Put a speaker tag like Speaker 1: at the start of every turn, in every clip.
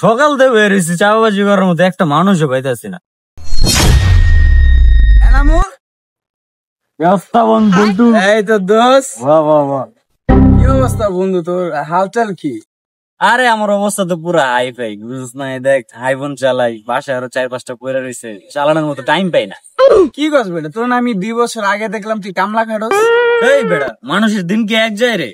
Speaker 1: সকাল থেকে বেরিয়েছি চাপাবাজি করার মতো একটা মানুষও পাইতেছি না। বন্ধু
Speaker 2: এই তো দোষ।
Speaker 1: বাহ বাহ বাহ,
Speaker 2: কি অবস্থা বন্ধু, তোর হালচাল কি?
Speaker 1: আরে আমার অবস্থা তো পুরো হাই ফাই, বুঝছ না? দেখ আইফোন চালাই, বাসায় আরো 4-5টা পয়রা রয়েছে, চালানোর মতো টাইম পাই না।
Speaker 2: কি করছ বেটা? তোর না আমি 2 বছর আগে দেখলাম তুই কামলা খাটস।
Speaker 1: এই বেড়া, মানুষের দিন কি এক যায় রে?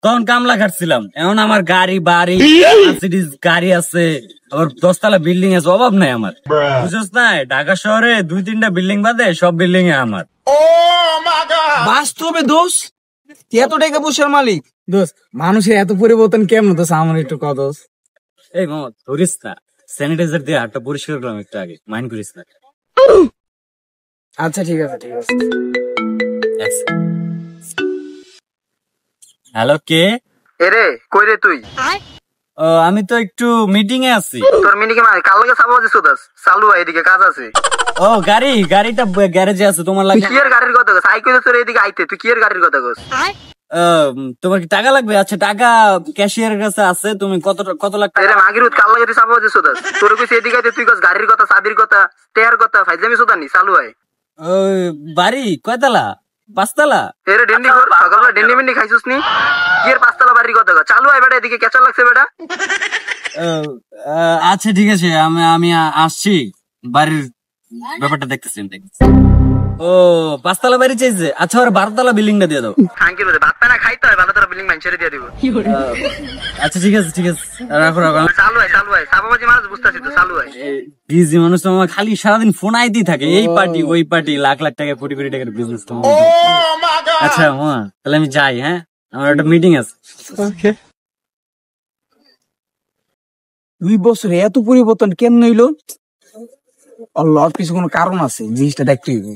Speaker 1: তখন কামলা খাটছিলাম, এখন আমার গাড়ি বাড়ি মার্সিডিজ গাড়ি আছে, আবার 10 তলা বিল্ডিং আছে, অভাব নাই আমার, বুঝছ না? ঢাকা শহরে 2-3টা বিল্ডিং বাদে সব বিল্ডিং এ আমার।
Speaker 2: বাস্তবে দোষ, তুই এত টাকা পয়সার মালিক। দোষ, মানুষের এত পরিবর্তন কেমন দোষ? আমার একটু কত দোষ।
Speaker 1: এই মামা ধরিস না, স্যানিটাইজার দিয়ে হাতটা পরিষ্কার করলাম একটু আগে, মাইন্ড করিস না।
Speaker 2: আচ্ছা ঠিক আছে ঠিক আছে।
Speaker 1: হ্যালো, কে?
Speaker 3: এরে কই রে তুই?
Speaker 1: আমি তো একটু মিটিং এ আছি।
Speaker 3: তোর মিনিকে মানে কাল লাগে সাবো দিছো দাস চালু হয়, এদিকে কাজ আছে।
Speaker 1: ও গাড়িটা গ্যারেজে আছে, তোমার
Speaker 3: তুই
Speaker 1: লাগে?
Speaker 3: কি এর গাড়ির কথা কস? আই কইতে তোর এদিকে আইতে, তুই কি এর গাড়ির কথা কস?
Speaker 1: তোমার কি টাকা লাগবে? আচ্ছা, টাকা ক্যাশিয়ারের কাছে আছে, তুমি কত লাখ টাকা?
Speaker 3: এরে মাগিরুত কাল লাগে তুই সাবো দিছো দাস, তোর কইছে এদিকে আইতে, তুই কস গাড়ির কথা, চাবির কথা, টেয়ার কথা, ফাইজলামি সুদানি চালু হয়।
Speaker 1: বাড়ি কয়তলা? 5 তলা?
Speaker 3: এরে ডেন্ডি কর, সকালবেলা ডেন্ডি মেন্ডি খাইছস নি? কি এর 5 তলা বাড়ির কথা কস? চালু হয় বেটা, এদিকে কেচা লাগছে বেটা।
Speaker 1: আচ্ছা ঠিক আছে, আমি আসছি, বাড়ির ব্যাপারটা দেখতেছি। ও 5 তলা বাড়ি চাইছে? আচ্ছা, ওর 12 তলা বিল্ডিংটা দিয়ে দাও।
Speaker 3: থ্যাংক ইউ, ভাত পানা খাইতে হয়, ভালো তোরা বিল্ডিং ছেড়ে দিয়ে দিব।
Speaker 1: আচ্ছা ঠিক আছে রাখো।
Speaker 3: চালু হয় সাবাবাজি মানুষ বুঝতাছি তো, চালু হয়।
Speaker 1: বিজি মানুষ তো আমার, খালি সারাদিন ফোন আইতেই থাকে, এই পার্টি ওই পার্টি, লাখ লাখ টাকা কোটি কোটি টাকার বিজনেস তো। আচ্ছা মামা, তাহলে আমি যাই, হ্যাঁ, আমার একটা মিটিং আছে।
Speaker 2: 2 বছরে এত পরিবর্তন কেন হইলো? আল্লাহর পিছনে কোনো কারণ আছে, জিনিসটা দেখতে হইবে।